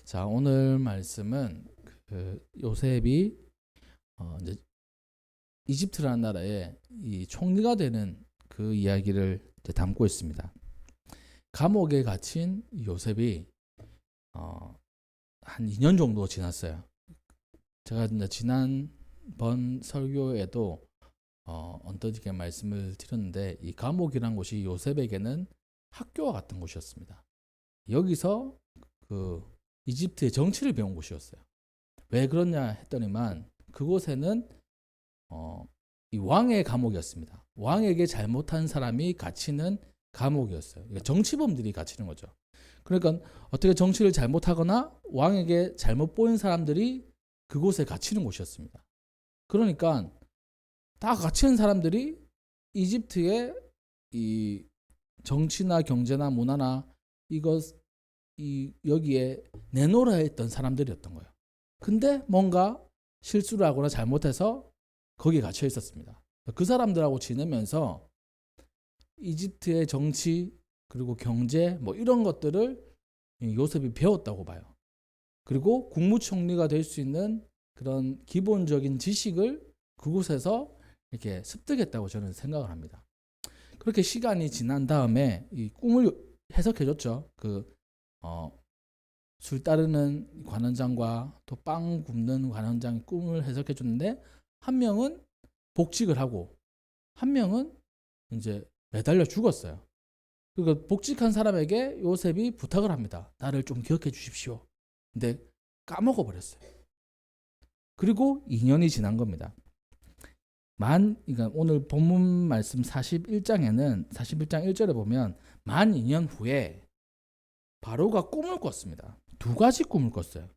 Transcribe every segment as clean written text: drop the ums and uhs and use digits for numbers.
자, 오늘 말씀은 요셉이 이제 이집트라는 나라의 이 총리가 되는 그 이야기를 이제 담고 있습니다. 감옥에 갇힌 요셉이 한 2년 정도 지났어요. 제가 이제 지난번 설교에도 언뜻하게 말씀을 드렸는데, 이 감옥이란 곳이 요셉에게는 학교와 같은 곳이었습니다. 여기서 그 이집트의 정치를 배운 곳이었어요. 왜 그러냐 했더니만, 그곳에는 이 왕의 감옥이었습니다. 왕에게 잘못한 사람이 갇히는 감옥이었어요. 그러니까 정치범들이 갇히는 거죠. 그러니까 어떻게 정치를 잘못하거나 왕에게 잘못 보인 사람들이 그곳에 갇히는 곳이었습니다. 그러니까 다 갇히는 사람들이 이집트의 이 정치나 경제나 문화나 여기에 내놓으라 했던 사람들이었던 거예요. 근데 뭔가 실수를 하거나 잘못해서 거기에 갇혀 있었습니다. 그 사람들하고 지내면서 이집트의 정치 그리고 경제 뭐 이런 것들을 요셉이 배웠다고 봐요. 그리고 국무총리가 될 수 있는 그런 기본적인 지식을 그곳에서 이렇게 습득했다고 저는 생각을 합니다. 그렇게 시간이 지난 다음에 이 꿈을 해석해줬죠. 술 따르는 관원장과 또 빵 굽는 관원장의 꿈을 해석해줬는데, 한 명은 복직을 하고 한 명은 이제 매달려 죽었어요. 그러니까 복직한 사람에게 요셉이 부탁을 합니다. 나를 좀 기억해 주십시오. 근데 까먹어 버렸어요. 그리고 2년이 지난 겁니다. 그러니까 오늘 본문 말씀 41장에는 41장 1절에 보면 만 2년 후에 바로가 꿈을 꿨습니다. 두 가지 꿈을 꿨어요.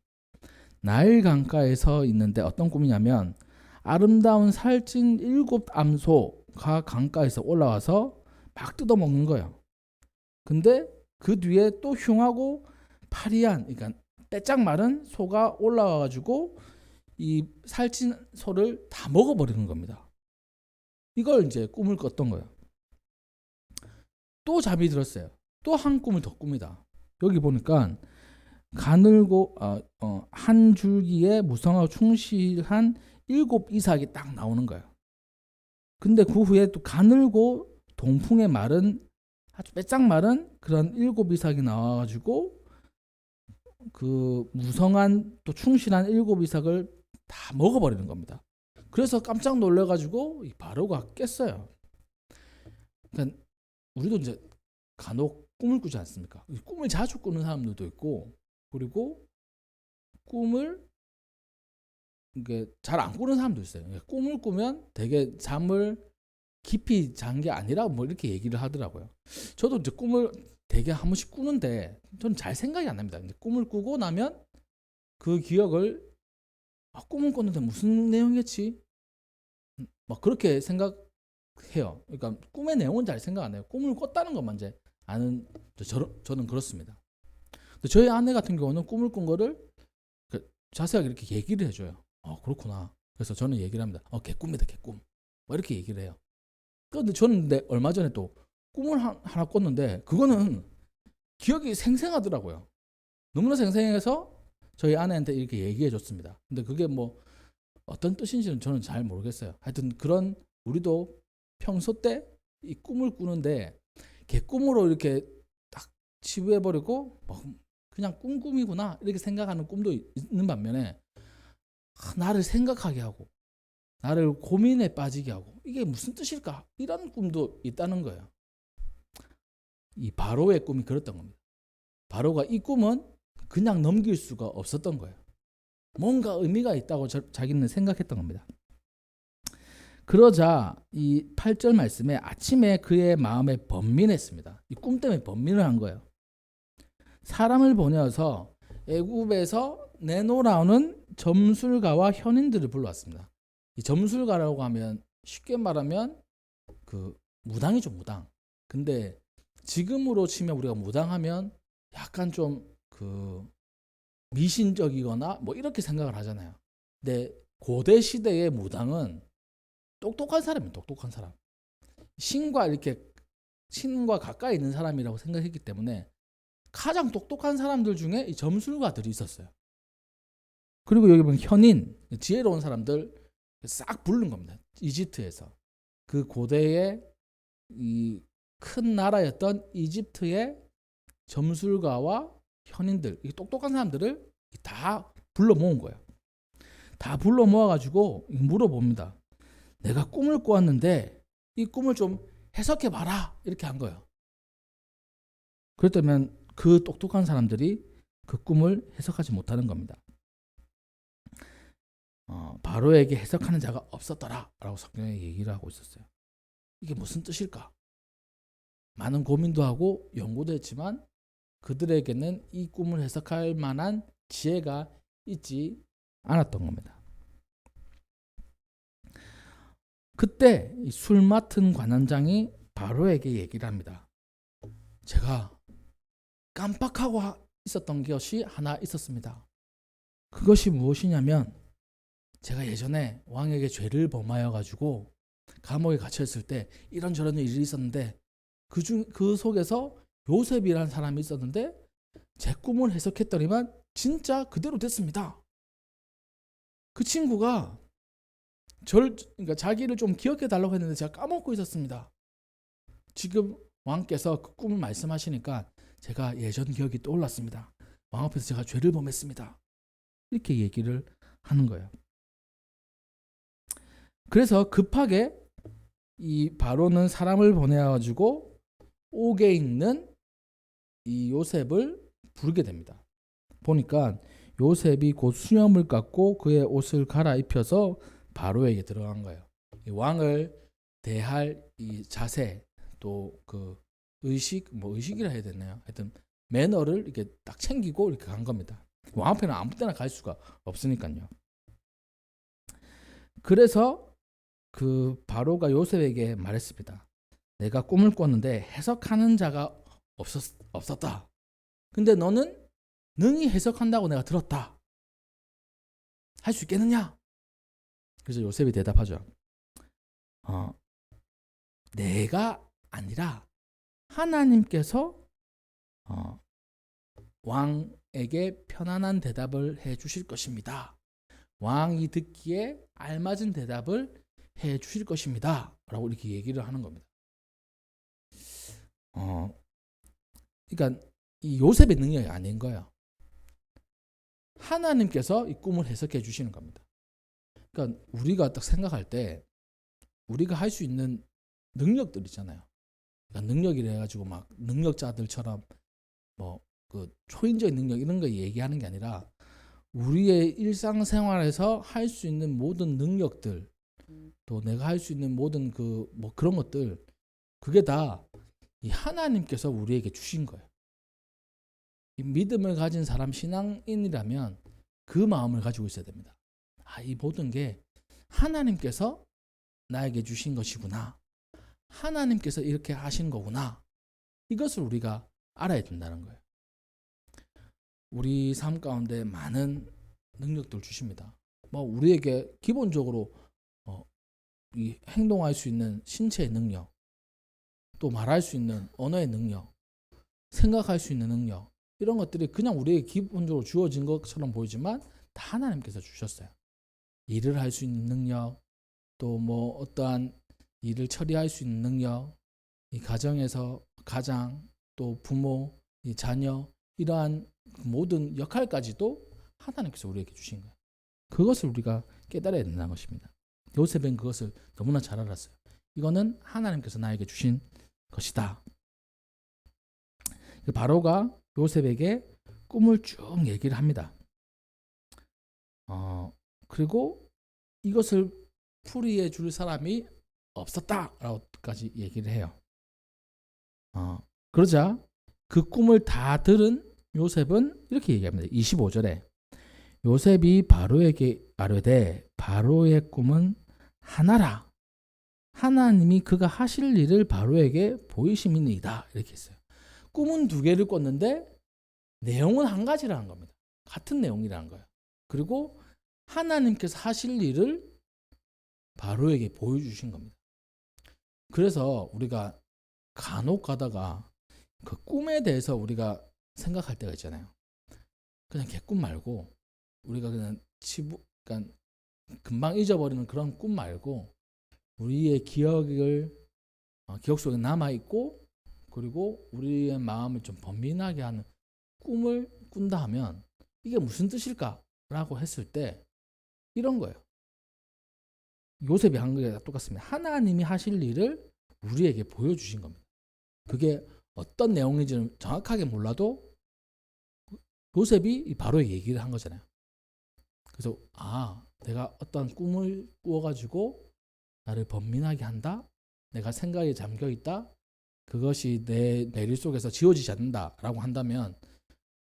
나일 강가에 서 있는데 어떤 꿈이냐면, 아름다운 살찐 7암소가 강가에서 올라와서 막 뜯어먹는 거예요. 근데 그 뒤에 또 흉하고 파리한, 그러니까 빼짝 마른 소가 올라와가지고 이 살찐 소를 다 먹어버리는 겁니다. 이걸 이제 꿈을 꿨던 거예요. 또 잠이 들었어요. 또 한 꿈을 더 꿉니다. 여기 보니까 가늘고 한 줄기에 무성하고 충실한 7이삭이 딱 나오는 거예요. 근데 그 후에 또 가늘고 동풍에 마른 아주 빼짝 마른 그런 7이삭이 나와가지고 그 무성한 또 충실한 7이삭을 다 먹어버리는 겁니다. 그래서 깜짝 놀래가지고 이 바로가 깼어요. 그러니까 우리도 이제 간혹 꿈을 꾸지 않습니까? 꿈을 자주 꾸는 사람들도 있고, 그리고 꿈을 잘 안 꾸는 사람도 있어요. 꿈을 꾸면 되게 잠을 깊이 잔 게 아니라 뭐 이렇게 얘기를 하더라고요. 저도 이제 꿈을 되게 한 번씩 꾸는데 저는 잘 생각이 안 납니다. 꿈을 꾸고 나면 그 기억을 꿈을 꿨는데 무슨 내용이었지? 막 그렇게 생각해요. 그러니까 꿈의 내용은 잘 생각 안 해요. 꿈을 꿨다는 것만 이제 아는, 저는 그렇습니다. 근데 저희 아내 같은 경우는 꿈을 꾼 거를 자세하게 이렇게 얘기를 해줘요. 그렇구나. 그래서 저는 얘기를 합니다. 개꿈이다, 개꿈. 뭐 이렇게 얘기를 해요. 그런데 저는 얼마 전에 또 꿈을 하나 꿨는데, 그거는 기억이 생생하더라고요. 너무나 생생해서 저희 아내한테 이렇게 얘기해 줬습니다. 근데 그게 뭐 어떤 뜻인지는 저는 잘 모르겠어요. 하여튼 우리도 평소 때 이 꿈을 꾸는데 개꿈으로 이렇게 딱 치부해버리고 그냥 꿈이구나 이렇게 생각하는 꿈도 있는 반면에, 나를 생각하게 하고 나를 고민에 빠지게 하고 이게 무슨 뜻일까 이런 꿈도 있다는 거예요. 이 바로의 꿈이 그랬던 겁니다. 바로가 이 꿈은 그냥 넘길 수가 없었던 거예요. 뭔가 의미가 있다고 자기는 생각했던 겁니다. 그러자 이 8절 말씀에 아침에 그의 마음에 번민했습니다. 이 꿈 때문에 번민을 한 거예요. 사람을 보내어서 애굽에서 내놓으라는 점술가와 현인들을 불러왔습니다. 이 점술가라고 하면 쉽게 말하면 그 무당이죠, 무당. 근데 지금으로 치면 우리가 무당하면 약간 좀 미신적이거나 뭐 이렇게 생각을 하잖아요. 근데 고대 시대의 무당은 똑똑한 사람이에요. 똑똑한 사람. 신과 가까이 있는 사람이라고 생각했기 때문에 가장 똑똑한 사람들 중에 이 점술가들이 있었어요. 그리고 여기 보면 현인, 지혜로운 사람들 싹 부른 겁니다. 이집트에서. 그 고대의 이 큰 나라였던 이집트의 점술가와 현인들, 이 똑똑한 사람들을 다 불러 모은 거예요. 다 불러 모아가지고 물어봅니다. 내가 꿈을 꾸었는데 이 꿈을 좀 해석해 봐라, 이렇게 한 거예요. 그렇다면 그 똑똑한 사람들이 그 꿈을 해석하지 못하는 겁니다. 바로에게 해석하는 자가 없었더라 라고 성경에 얘기를 하고 있었어요. 이게 무슨 뜻일까? 많은 고민도 하고 연구도 했지만 그들에게는 이 꿈을 해석할 만한 지혜가 있지 않았던 겁니다. 그때 술 맡은 관원장이 바로에게 얘기를 합니다. 제가 깜빡하고 있었던 것이 하나 있었습니다. 그것이 무엇이냐면 제가 예전에 왕에게 죄를 범하여 가지고 감옥에 갇혀있을 때 이런저런 일이 있었는데 그 속에서 요셉이라는 사람이 있었는데 제 꿈을 해석했더니만 진짜 그대로 됐습니다. 그 친구가 그러니까 자기를 좀 기억해 달라고 했는데 제가 까먹고 있었습니다. 지금 왕께서 그 꿈을 말씀하시니까 제가 예전 기억이 떠올랐습니다. 왕 앞에서 제가 죄를 범했습니다. 이렇게 얘기를 하는 거예요. 그래서 급하게 이 바로는 사람을 보내가지고 옥에 있는 이 요셉을 부르게 됩니다. 보니까 요셉이 곧 수염을 깎고 그의 옷을 갈아입혀서 바로에게 들어간 거예요. 이 왕을 대할 이 자세, 또 그 의식이라 해야 되나요? 하여튼 매너를 이렇게 딱 챙기고 이렇게 간 겁니다. 왕 앞에는 아무 때나 갈 수가 없으니까요. 그래서 그 바로가 요셉에게 말했습니다. 내가 꿈을 꿨는데 해석하는 자가 없었다. 근데 너는 능히 해석한다고 내가 들었다. 할 수 있겠느냐? 그래서 요셉이 대답하죠. 내가 아니라 하나님께서 왕에게 편안한 대답을 해 주실 것입니다. 왕이 듣기에 알맞은 대답을 해 주실 것입니다. 라고 이렇게 얘기를 하는 겁니다. 그러니까 이 요셉의 능력이 아닌 거예요. 하나님께서 이 꿈을 해석해 주시는 겁니다. 그러니까 우리가 딱 생각할 때 우리가 할 수 있는 능력들 있잖아요. 그러니까 능력이라 해가지고 막 능력자들처럼 뭐 그 초인적인 능력 이런 거 얘기하는 게 아니라 우리의 일상생활에서 할 수 있는 모든 능력들, 또 내가 할 수 있는 모든 그 뭐 그런 것들, 그게 다 이 하나님께서 우리에게 주신 거예요. 이 믿음을 가진 사람, 신앙인이라면 그 마음을 가지고 있어야 됩니다. 이 모든 게 하나님께서 나에게 주신 것이구나. 하나님께서 이렇게 하신 거구나. 이것을 우리가 알아야 된다는 거예요. 우리 삶 가운데 많은 능력들 주십니다. 뭐 우리에게 기본적으로 이 행동할 수 있는 신체의 능력, 또 말할 수 있는 언어의 능력, 생각할 수 있는 능력, 이런 것들이 그냥 우리에게 기본적으로 주어진 것처럼 보이지만 다 하나님께서 주셨어요. 일을 할 수 있는 능력, 또 뭐 어떠한 일을 처리할 수 있는 능력, 이 가정에서 가장, 또 부모, 이 자녀, 이러한 모든 역할까지도 하나님께서 우리에게 주신 거예요. 그것을 우리가 깨달아야 된다는 것입니다. 요셉은 그것을 너무나 잘 알았어요. 이거는 하나님께서 나에게 주신 것이다. 바로가 요셉에게 꿈을 쭉 얘기를 합니다. 그리고 이것을 풀이해 줄 사람이 없었다라고까지 얘기를 해요. 그러자 그 꿈을 다 들은 요셉은 이렇게 얘기합니다. 25절에 요셉이 바로에게 아뢰되 바로의 꿈은 하나라. 하나님이 그가 하실 일을 바로에게 보이심이니이다. 이렇게 했어요. 꿈은 두 개를 꿨는데 내용은 한 가지라는 겁니다. 같은 내용이라는 거예요. 그리고 하나님께서 하실 일을 바로에게 보여주신 겁니다. 그래서 우리가 간혹 가다가 그 꿈에 대해서 우리가 생각할 때가 있잖아요. 그냥 개꿈 말고 우리가 그냥 그러니까 금방 잊어버리는 그런 꿈 말고 우리의 기억 속에 남아 있고 그리고 우리의 마음을 좀 번민하게 하는 꿈을 꾼다 하면 이게 무슨 뜻일까라고 했을 때 이런 거예요. 요셉이 한 게 똑같습니다. 하나님이 하실 일을 우리에게 보여주신 겁니다. 그게 어떤 내용인지는 정확하게 몰라도 요셉이 바로 얘기를 한 거잖아요. 그래서 내가 어떤 꿈을 꾸어가지고 나를 번민하게 한다. 내가 생각에 잠겨 있다. 그것이 내 뇌리 속에서 지워지지 않는다라고 한다면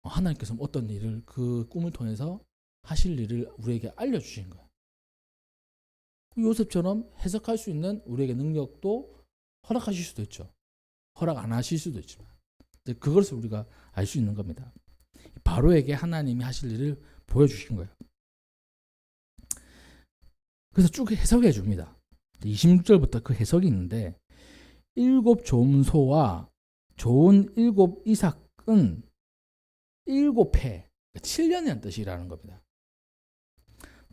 하나님께서 어떤 일을 그 꿈을 통해서 하실 일을 우리에게 알려주신 거예요. 요셉처럼 해석할 수 있는 우리에게 능력도 허락하실 수도 있죠. 허락 안 하실 수도 있지만 그것을 우리가 알 수 있는 겁니다. 바로에게 하나님이 하실 일을 보여주신 거예요. 그래서 쭉 해석해 줍니다. 26절부터 그 해석이 있는데 일곱 좋은 소와 좋은 일곱 이삭은 일곱 해, 7년이라는 뜻이라는 겁니다.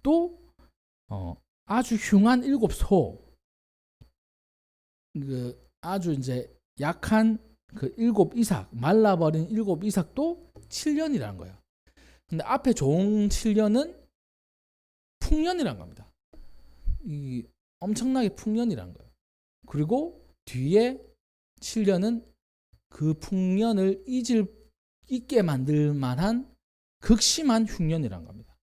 또 아주 흉한 일곱 소, 아주 이제 약한 그 일곱 이삭, 말라버린 일곱 이삭도 7년이라는 거예요. 근데 앞에 좋은 7년은 풍년이라는 겁니다. 이 엄청나게 풍년이라는 거예요. 그리고 뒤에 7년은 그 풍년을 잊게 만들 만한 극심한 흉년이라는 겁니다.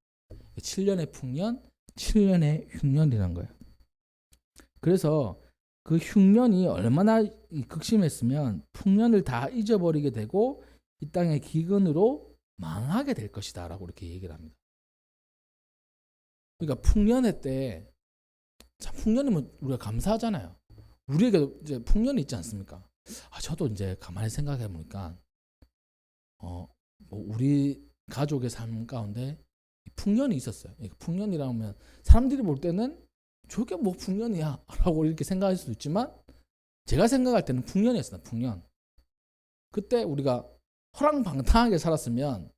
7년의 풍년, 7년의 흉년이라는 거예요. 그래서 그 흉년이 얼마나 극심했으면 풍년을 다 잊어버리게 되고 이 땅의 기근으로 망하게 될 것이다 라고 이렇게 얘기를 합니다. 그러니까 풍년의 때 참 풍년이면 우리가 감사하잖아요. 우리에게 이제 풍년이 있지 않습니까? 저도 이제 가만히 생각해 보니까 뭐 우리 가족의 삶 가운데 풍년이 있었어요. 풍년이라면 사람들이 볼 때는 저게 뭐 풍년이야 라고 이렇게 생각할 수도 있지만 제가 생각할 때는 풍년이었어요. 풍년. 그때 우리가 허랑방탕하게 살았으면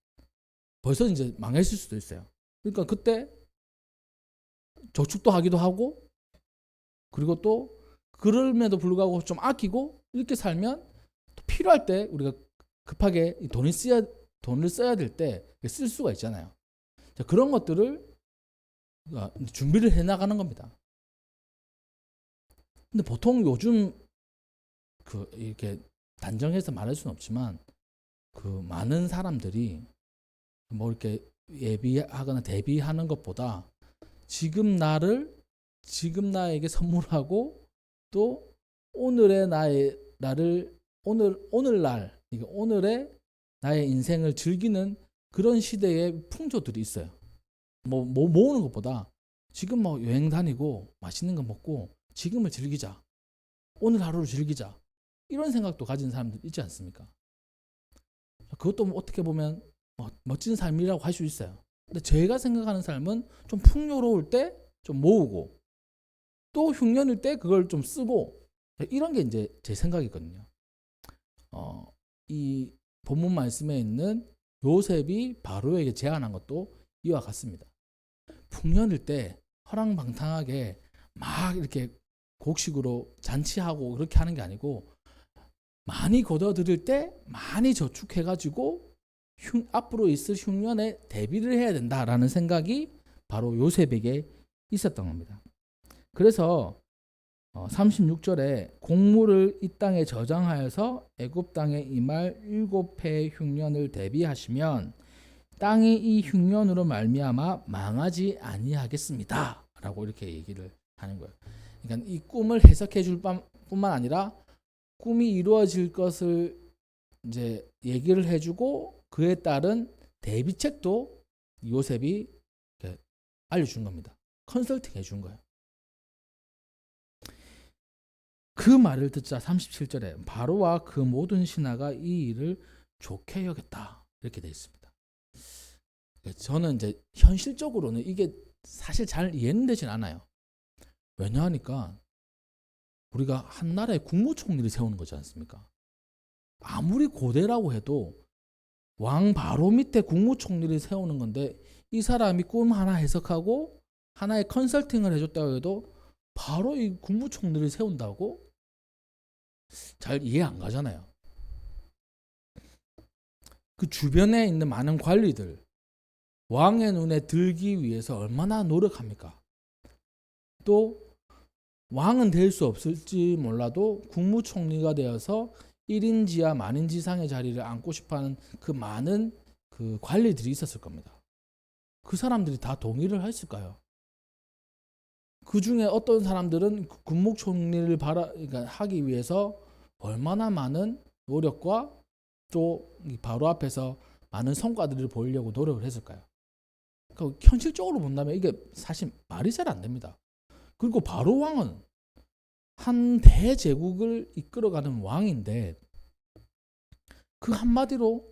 벌써 이제 망했을 수도 있어요. 그러니까 그때 저축도 하기도 하고 그리고 또 그럼에도 불구하고 좀 아끼고 이렇게 살면 또 필요할 때 우리가 급하게 돈을 써야 될 때 쓸 수가 있잖아요. 자, 그런 것들을 준비를 해나가는 겁니다. 근데 보통 요즘 이렇게 단정해서 말할 수는 없지만 많은 사람들이 뭐 이렇게 예비하거나 대비하는 것보다 지금 나에게 선물하고 또 오늘의 오늘의 나의 인생을 즐기는 그런 시대의 풍조들이 있어요. 뭐 모으는 것보다 지금 뭐 여행 다니고 맛있는 거 먹고 지금을 즐기자. 오늘 하루를 즐기자. 이런 생각도 가진 사람들 있지 않습니까? 그것도 어떻게 보면 멋진 삶이라고 할 수 있어요. 근데 제가 생각하는 삶은 좀 풍요로울 때 좀 모으고 또 흉년일 때 그걸 좀 쓰고 이런 게 이제 제 생각이거든요. 이 본문 말씀에 있는 요셉이 바로에게 제안한 것도 이와 같습니다. 풍년일 때 허랑방탕하게 막 이렇게 곡식으로 잔치하고 그렇게 하는 게 아니고 많이 거둬들일 때 많이 저축해가지고 앞으로 있을 흉년에 대비를 해야 된다라는 생각이 바로 요셉에게 있었던 겁니다. 그래서 36절에 곡물을 이 땅에 저장하여서 애굽 땅에 임할 7해 흉년을 대비하시면 땅이 이 흉년으로 말미암아 망하지 아니하겠습니다. 라고 이렇게 얘기를 하는 거예요. 그러니까 이 꿈을 해석해 줄 뿐만 아니라 꿈이 이루어질 것을 이제 얘기를 해주고 그에 따른 대비책도 요셉이 알려준 겁니다. 컨설팅 해준 거예요. 그 말을 듣자 37절에 바로와 그 모든 신하가 이 일을 좋게 여겼다. 이렇게 되어 있습니다. 저는 이제 현실적으로는 이게 사실 잘 이해는 되진 않아요. 왜냐하니까 우리가 한 나라의 국무총리를 세우는 거지 않습니까? 아무리 고대라고 해도 왕 바로 밑에 국무총리를 세우는 건데 이 사람이 꿈 하나 해석하고 하나의 컨설팅을 해줬다고 해도 바로 이 국무총리를 세운다고? 잘 이해 안 가잖아요. 그 주변에 있는 많은 관리들, 왕의 눈에 들기 위해서 얼마나 노력합니까? 또 왕은 될 수 없을지 몰라도 국무총리가 되어서 1인지하 만인지상의 자리를 앉고 싶어하는 그 많은 그 관리들이 있었을 겁니다. 그 사람들이 다 동의를 했을까요? 그 중에 어떤 사람들은 국무총리를 그러니까 하기 위해서 얼마나 많은 노력과 또 바로 앞에서 많은 성과들을 보이려고 노력을 했을까요? 그러니까 현실적으로 본다면 이게 사실 말이 잘 안 됩니다. 그리고 바로 왕은 한 대제국을 이끌어가는 왕인데 그 한마디로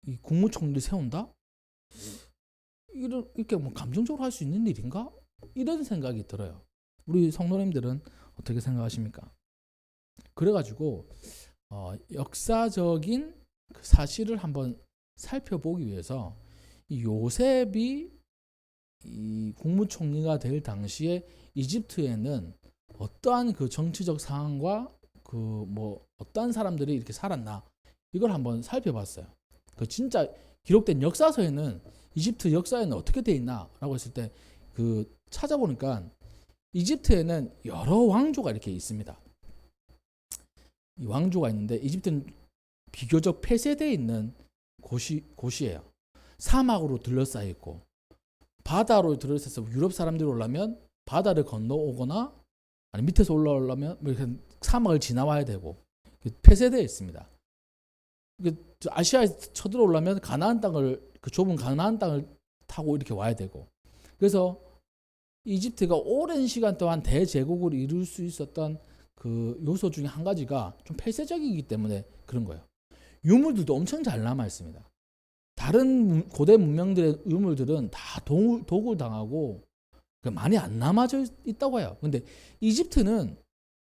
이 국무총리를 세운다? 이렇게 뭐 감정적으로 할 수 있는 일인가? 이런 생각이 들어요. 우리 성도님들은 어떻게 생각하십니까? 그래가지고 역사적인 그 사실을 한번 살펴보기 위해서 이 요셉이 이 국무총리가 될 당시에 이집트에는 어떠한 그 정치적 상황과 그 뭐 어떠한 사람들이 이렇게 살았나 이걸 한번 살펴봤어요. 그 진짜 기록된 역사서에는 이집트 역사에는 어떻게 돼 있나라고 했을 때 그 찾아보니까 이집트에는 여러 왕조가 이렇게 있습니다. 이 왕조가 있는데 이집트는 비교적 폐쇄되어 있는 곳이에요. 사막으로 둘러싸여 있고 바다로 둘러싸여서 유럽 사람들이 오려면 바다를 건너오거나 아니 밑에서 올라오려면 사막을 지나와야 되고 폐쇄되어 있습니다. 아시아에 쳐들어오려면 가나안 땅을 그 좁은 가나안 땅을 타고 이렇게 와야 되고 그래서 이집트가 오랜 시간 동안 대제국을 이룰 수 있었던 그 요소 중에 한 가지가 좀 폐쇄적이기 때문에 그런 거예요. 유물들도 엄청 잘 남아 있습니다. 다른 고대 문명들의 유물들은 다 도굴당하고 많이 안 남아져 있다고 해요. 근데 이집트는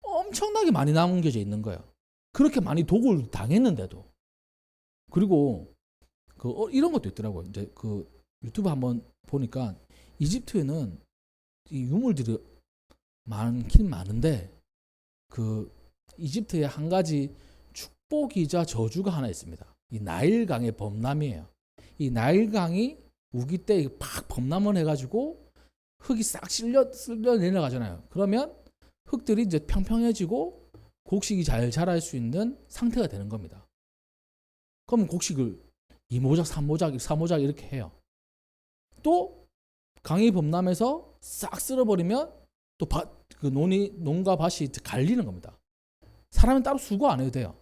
엄청나게 많이 남겨져 있는 거예요. 그렇게 많이 도굴 당했는데도. 그리고 이런 것도 있더라고요. 이제 그 유튜브 한번 보니까 이집트에는 이 유물들이 많긴 많은데 그 이집트에 한 가지 축복이자 저주가 하나 있습니다. 이 나일강의 범람이에요. 이 나일강이 우기 때 팍 범람을 해가지고 흙이 싹 쓸려 내려가잖아요. 그러면 흙들이 이제 평평해지고 곡식이 잘 자랄 수 있는 상태가 되는 겁니다. 그럼 곡식을 2모작, 3모작, 4모작 이렇게 해요. 또 강이 범람해서 싹 쓸어버리면 또 그 논과 밭이 갈리는 겁니다. 사람은 따로 수고 안 해도 돼요.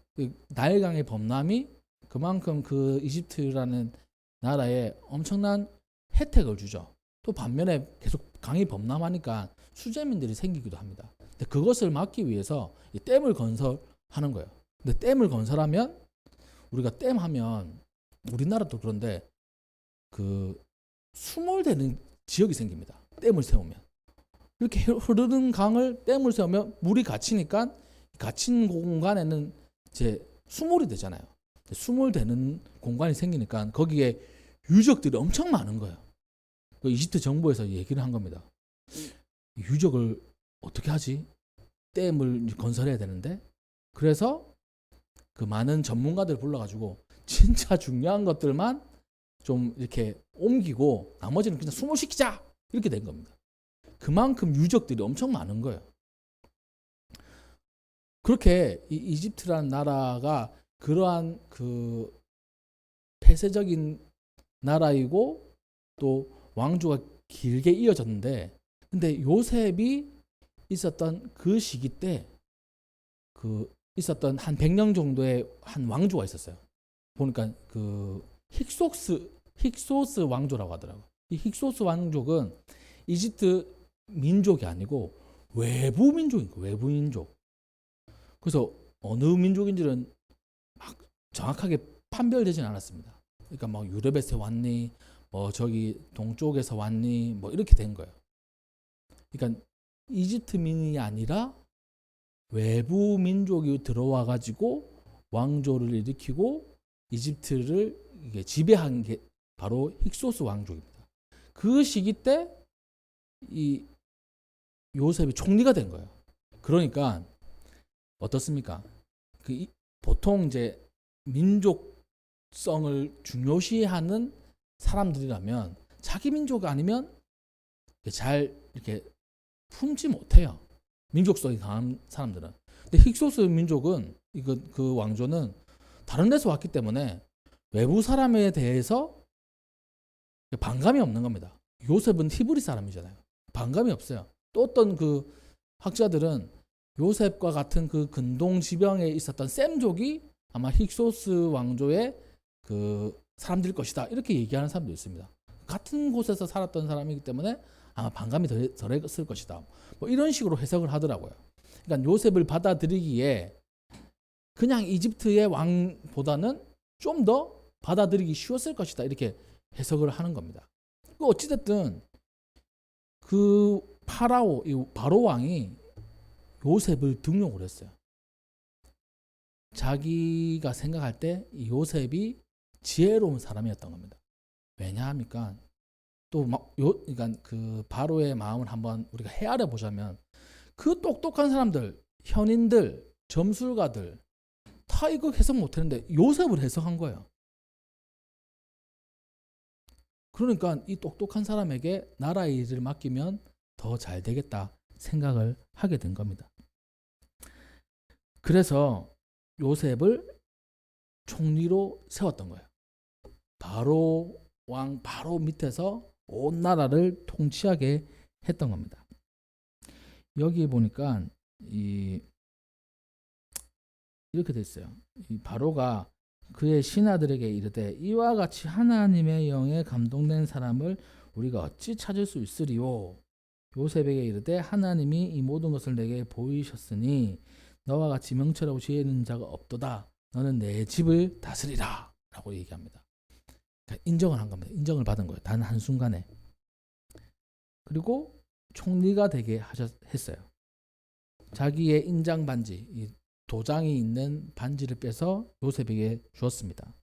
나일강의 범람이 그만큼 그 이집트라는 나라에 엄청난 혜택을 주죠. 또 반면에 계속 강이 범람하니까 수재민들이 생기기도 합니다. 근데 그것을 막기 위해서 이 댐을 건설하는 거예요. 근데 댐을 건설하면 우리가 댐 하면 우리나라도 그런데 그 수몰되는 지역이 생깁니다. 댐을 세우면 이렇게 흐르는 강을 댐을 세우면 물이 갇히니까 갇힌 공간에는 이제 수몰이 되잖아요. 수몰되는 공간이 생기니까 거기에 유적들이 엄청 많은 거예요. 이집트 정부에서 얘기를 한 겁니다. 유적을 어떻게 하지? 댐을 건설해야 되는데 그래서 그 많은 전문가들 불러가지고 진짜 중요한 것들만 좀 이렇게 옮기고 나머지는 그냥 수몰시키자 이렇게 된 겁니다. 그만큼 유적들이 엄청 많은 거예요. 그렇게 이집트라는 나라가 그러한 그 폐쇄적인 나라이고 또 왕조가 길게 이어졌는데 근데 요셉이 있었던 그 시기 때 그 있었던 한 100년 정도의 한 왕조가 있었어요. 보니까 그 힉소스 왕조라고 하더라고요. 이 힉소스 왕족은 이집트 민족이 아니고 외부 민족인 거예요. 외부 민족. 그래서 어느 민족인지는 막 정확하게 판별되진 않았습니다. 그러니까 막 유럽에서 왔니, 뭐 저기 동쪽에서 왔니, 뭐 이렇게 된 거예요. 그러니까 이집트민이 아니라 외부 민족이 들어와 가지고 왕조를 일으키고 이집트를 이게 지배한 게 바로 힉소스 왕족입니다. 그 시기 때 이 요셉이 총리가 된 거예요. 그러니까 어떻습니까? 보통 이제 민족성을 중요시하는 사람들이라면 자기 민족 아니면 잘 이렇게 품지 못해요. 민족성이 강한 사람들은. 근데 힉소스 민족은 그 왕조는 다른 데서 왔기 때문에 외부 사람에 대해서 반감이 없는 겁니다. 요셉은 히브리 사람이잖아요. 반감이 없어요. 또 어떤 그 학자들은 요셉과 같은 그 근동 지방에 있었던 셈족이 아마 힉소스 왕조의 그 사람들일 것이다. 이렇게 얘기하는 사람도 있습니다. 같은 곳에서 살았던 사람이기 때문에 아마 반감이 덜했을 것이다. 뭐 이런 식으로 해석을 하더라고요. 그러니까 요셉을 받아들이기에 그냥 이집트의 왕보다는 좀 더 받아들이기 쉬웠을 것이다. 이렇게 해석을 하는 겁니다. 어찌됐든 그 바로 왕이 요셉을 등용을 했어요. 자기가 생각할 때 요셉이 지혜로운 사람이었던 겁니다. 왜냐합니까? 그러니까 그 바로의 마음을 한번 우리가 헤아려 보자면 그 똑똑한 사람들, 현인들, 점술가들 다 이거 해석 못했는데 요셉을 해석한 거예요. 그러니까 이 똑똑한 사람에게 나라의 일을 맡기면 더 잘 되겠다 생각을 하게 된 겁니다. 그래서 요셉을 총리로 세웠던 거예요. 바로 밑에서 온 나라를 통치하게 했던 겁니다. 여기 보니까 이렇게 돼 있어요. 이 바로가 그의 신하들에게 이르되 이와 같이 하나님의 영에 감동된 사람을 우리가 어찌 찾을 수 있으리요? 요셉에게 이르되 하나님이 이 모든 것을 내게 보이셨으니 너와 같이 명철하고 지혜 있는 자가 없도다. 너는 내 집을 다스리라 라고 얘기합니다. 그러니까 인정을 한 겁니다. 인정을 받은 거예요. 단 한순간에. 그리고 총리가 되게 했어요. 자기의 인장 반지, 이 도장이 있는 반지를 빼서 요셉에게 주었습니다.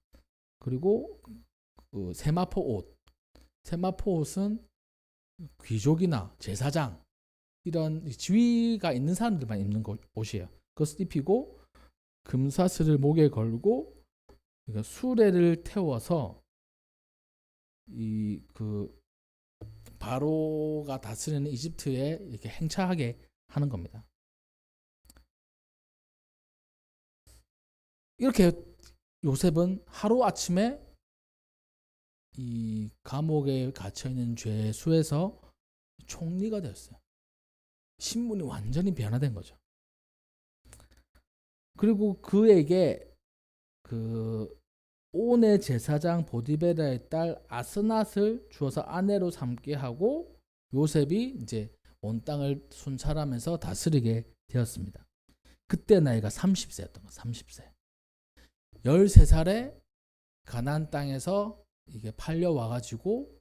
그리고 그 세마포 옷, 세마포 옷은 귀족이나 제사장 이런 지위가 있는 사람들만 입는 옷이에요. 그것을 입히고 금사슬을 목에 걸고 수레를 태워서 그 바로가 다스리는 이집트에 이렇게 행차하게 하는 겁니다. 이렇게 요셉은 하루아침에 이 감옥에 갇혀있는 죄수에서 총리가 되었어요. 신분이 완전히 변화된 거죠. 그리고 그에게 그 온의 제사장 보디베라의 딸 아스낫을 주어서 아내로 삼게 하고 요셉이 이제 온 땅을 순찰하면서 다스리게 되었습니다. 그때 나이가 30세였던 거예요. 30세. 13살에 가나안 땅에서 이게 팔려와 가지고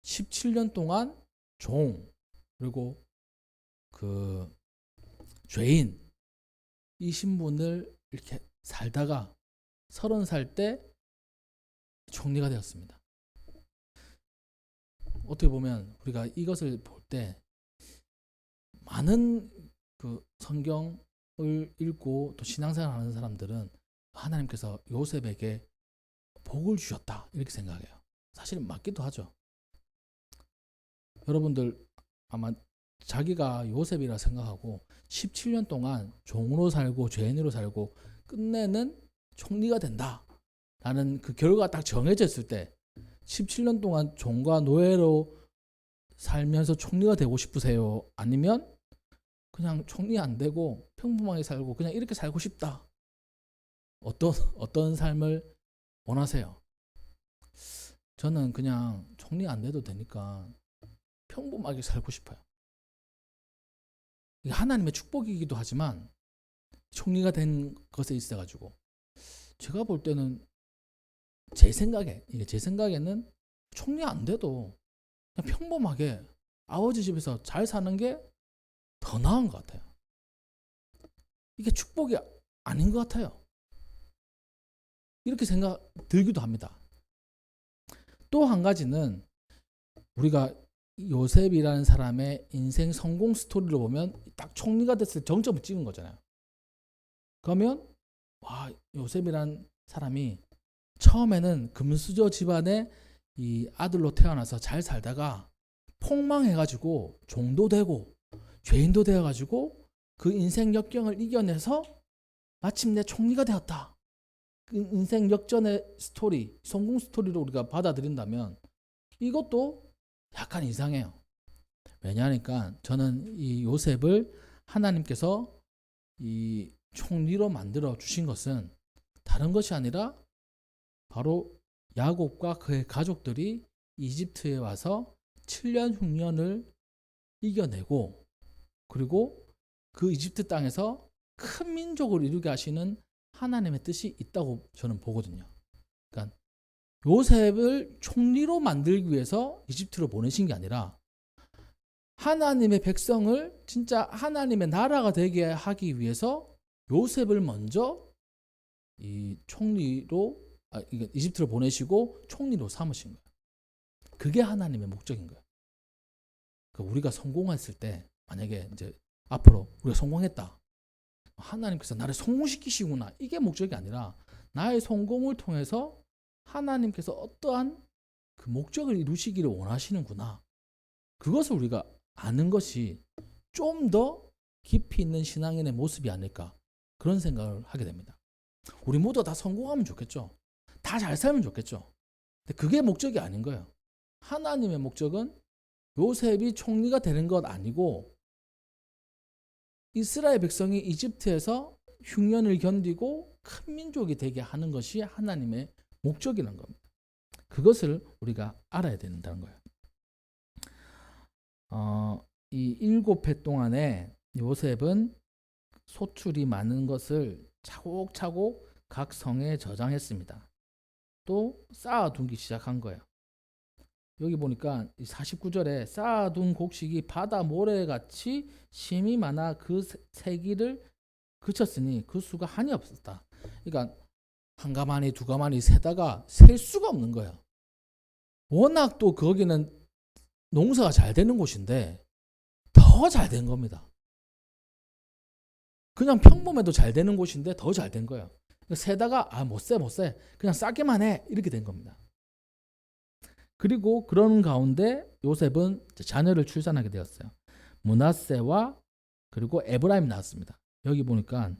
17년 동안 종 그리고 그 죄인 이 신분을 이렇게 살다가 30살 때 총리가 되었습니다. 어떻게 보면 우리가 이것을 볼 때 많은 그 성경을 읽고 또 신앙생활 하는 사람들은 하나님께서 요셉에게 복을 주셨다 이렇게 생각해요. 사실 맞기도 하죠. 여러분들 아마 자기가 요셉이라 생각하고 17년 동안 종으로 살고 죄인으로 살고 끝내는 총리가 된다 라는 그 결과가 딱 정해져 있을 때 17년 동안 종과 노예로 살면서 총리가 되고 싶으세요? 아니면 그냥 총리 안 되고 평범하게 살고 그냥 이렇게 살고 싶다. 어떤 삶을 원하세요? 저는 그냥 총리 안 돼도 되니까 평범하게 살고 싶어요. 이게 하나님의 축복이기도 하지만 총리가 된 것에 있어가지고 제가 볼 때는 제 생각에는 총리 안 돼도 그냥 평범하게 아버지 집에서 잘 사는 게 더 나은 것 같아요. 이게 축복이 아닌 것 같아요. 이렇게 생각 들기도 합니다. 또 한 가지는 우리가 요셉이라는 사람의 인생 성공 스토리를 보면 딱 총리가 됐을 때 정점을 찍은 거잖아요. 그러면 와, 요셉이라는 사람이 처음에는 금수저 집안의 이 아들로 태어나서 잘 살다가 폭망해가지고 종도 되고 죄인도 되어가지고 그 인생 역경을 이겨내서 마침내 총리가 되었다. 그 인생 역전의 스토리, 성공 스토리로 우리가 받아들인다면 이것도 약간 이상해요. 왜냐하니까 저는 이 요셉을 하나님께서 이 총리로 만들어 주신 것은 다른 것이 아니라 바로 야곱과 그의 가족들이 이집트에 와서 7년 흉년을 이겨내고 그리고 그 이집트 땅에서 큰 민족을 이루게 하시는 하나님의 뜻이 있다고 저는 보거든요. 그러니까 요셉을 총리로 만들기 위해서 이집트로 보내신 게 아니라 하나님의 백성을 진짜 하나님의 나라가 되게 하기 위해서 요셉을 먼저 이 총리로 이집트로 보내시고 총리로 삼으신 거예요. 그게 하나님의 목적인 거예요. 그러니까 우리가 성공했을 때 만약에 이제 앞으로 우리가 성공했다. 하나님께서 나를 성공시키시구나. 이게 목적이 아니라 나의 성공을 통해서 하나님께서 어떠한 그 목적을 이루시기를 원하시는구나. 그것을 우리가 아는 것이 좀 더 깊이 있는 신앙인의 모습이 아닐까. 그런 생각을 하게 됩니다. 우리 모두 다 성공하면 좋겠죠. 다 잘 살면 좋겠죠. 근데 그게 목적이 아닌 거예요. 하나님의 목적은 요셉이 총리가 되는 것 아니고 이스라엘 백성이 이집트에서 흉년을 견디고 큰 민족이 되게 하는 것이 하나님의 목적이라는 겁니다. 그것을 우리가 알아야 된다는 거예요. 이 7해 동안에 요셉은 소출이 많은 것을 차곡차곡 각 성에 저장했습니다. 또 쌓아두기 시작한 거예요. 여기 보니까 49절에 쌓아둔 곡식이 바다 모래같이 심이 많아 그 세기를 그쳤으니 그 수가 한이 없었다. 그러니까 한 가마니 두 가마니 세다가 셀 수가 없는 거예요. 워낙 또 거기는 농사가 잘 되는 곳인데 더 잘 된 겁니다. 그냥 평범해도 잘 되는 곳인데 더 잘 된 거예요. 세다가 못 세 그냥 싸게만 해 이렇게 된 겁니다. 그리고 그런 가운데 요셉은 자녀를 출산하게 되었어요. 므낫세와 그리고 에브라임이 나왔습니다. 여기 보니까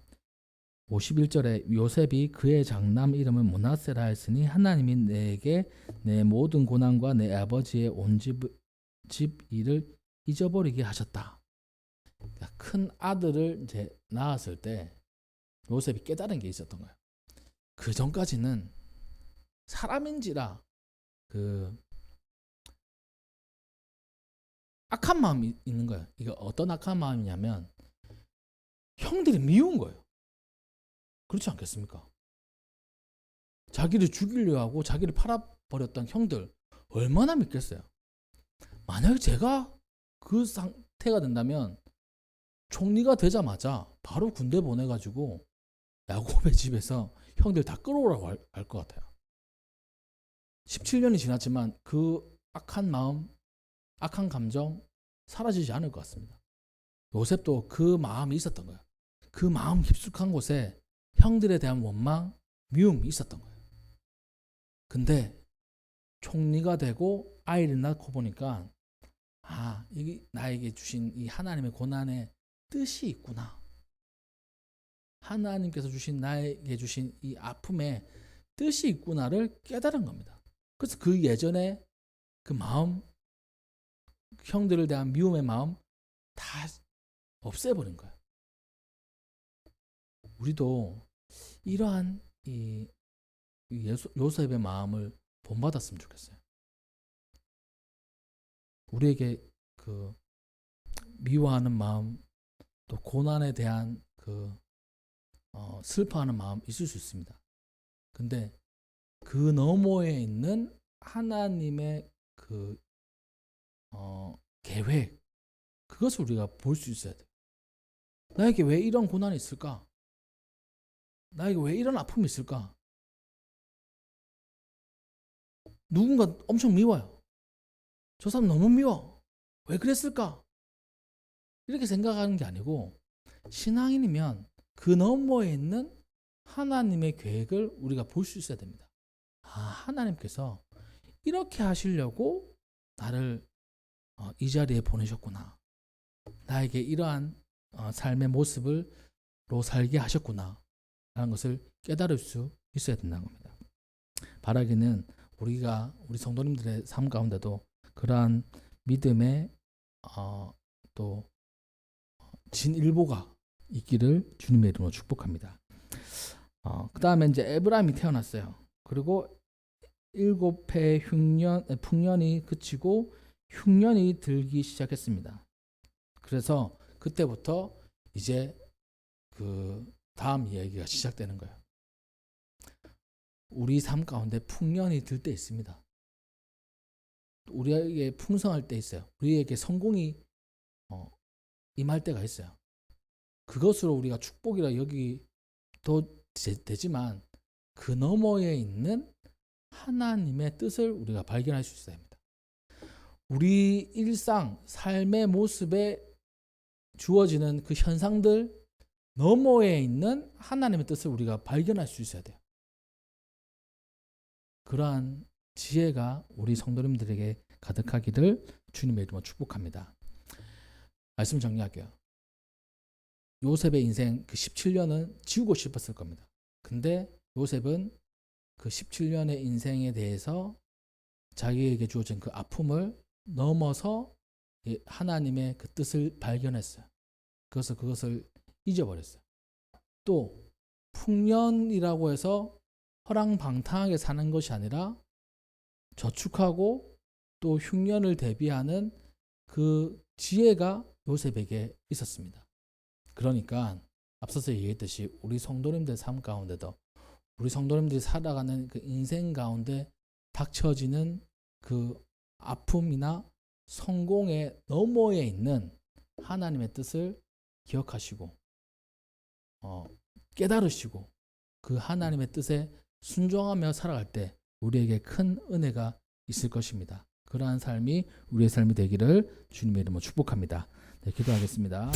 51절에 요셉이 그의 장남 이름을 므낫세라 했으니 하나님이 내게 내 모든 고난과 내 아버지의 온 집 일을 잊어버리게 하셨다. 큰 아들을 이제 낳았을 때 요셉이 깨달은 게 있었던 거예요. 그 전까지는 사람인지라 그 악한 마음이 있는 거예요. 이거 어떤 악한 마음이냐면 형들이 미운 거예요. 그렇지 않겠습니까? 자기를 죽이려 하고 자기를 팔아버렸던 형들 얼마나 믿겠어요. 만약에 제가 그 상태가 된다면 총리가 되자마자 바로 군대 보내가지고 야곱의 집에서 형들 다 끌어오라고 할 것 같아요. 17년이 지났지만 그 악한 마음, 악한 감정 사라지지 않을 것 같습니다. 요셉도 그 마음이 있었던 거예요. 그 마음 깊숙한 곳에 형들에 대한 원망, 미움이 있었던 거예요. 근데 총리가 되고 아이를 낳고 보니까 이게 나에게 주신 이 하나님의 고난의 뜻이 있구나. 하나님께서 주신 나에게 주신 이 아픔의 뜻이 있구나를 깨달은 겁니다. 그래서 그 예전에 그 마음, 형들에 대한 미움의 마음 다 없애버린 거예요. 우리도 이러한 이 요셉의 마음을 본받았으면 좋겠어요. 우리에게 그 미워하는 마음, 또 고난에 대한 그 슬퍼하는 마음 있을 수 있습니다. 근데 그 너머에 있는 하나님의 그 계획, 그것을 우리가 볼 수 있어야 돼요. 나에게 왜 이런 고난이 있을까? 나에게 왜 이런 아픔이 있을까? 누군가 엄청 미워요. 저 사람 너무 미워. 왜 그랬을까? 이렇게 생각하는 게 아니고 신앙인이면 그 너머에 있는 하나님의 계획을 우리가 볼 수 있어야 됩니다. 하나님께서 이렇게 하시려고 나를 이 자리에 보내셨구나. 나에게 이러한 삶의 모습으로 살게 하셨구나 라는 것을 깨달을 수 있어야 된다는 겁니다. 바라기는 우리 성도님들의 삶 가운데도 그러한 믿음의 또 진일보가 있기를 주님의 이름으로 축복합니다. 그 다음에 이제 에브라임이 태어났어요. 그리고 7해 풍년이 그치고 흉년이 들기 시작했습니다. 그래서 그때부터 이제 그 다음 이야기가 시작되는 거예요. 우리 삶 가운데 풍년이 들 때 있습니다. 우리에게 풍성할 때 있어요. 우리에게 성공이 임할 때가 있어요. 그것으로 우리가 축복이라 여기도 되지만 그 너머에 있는 하나님의 뜻을 우리가 발견할 수 있어야 합니다. 우리 일상, 삶의 모습에 주어지는 그 현상들 너머에 있는 하나님의 뜻을 우리가 발견할 수 있어야 돼요. 그러한 지혜가 우리 성도님들에게 가득하기를 주님의 이름으로 축복합니다. 말씀 정리할게요. 요셉의 인생 그 17년은 지우고 싶었을 겁니다. 근데 요셉은 그 17년의 인생에 대해서 자기에게 주어진 그 아픔을 넘어서 하나님의 그 뜻을 발견했어요. 그것을 잊어버렸어요. 또 풍년이라고 해서 허랑방탕하게 사는 것이 아니라 저축하고 또 흉년을 대비하는 그 지혜가 요셉에게 있었습니다. 그러니까 앞서서 얘기했듯이 우리 성도님들 삶 가운데도 우리 성도님들이 살아가는 그 인생 가운데 닥쳐지는 그 아픔이나 성공의 너머에 있는 하나님의 뜻을 기억하시고 깨달으시고 그 하나님의 뜻에 순종하며 살아갈 때 우리에게 큰 은혜가 있을 것입니다. 그러한 삶이 우리의 삶이 되기를 주님의 이름으로 축복합니다. 네, 기도하겠습니다.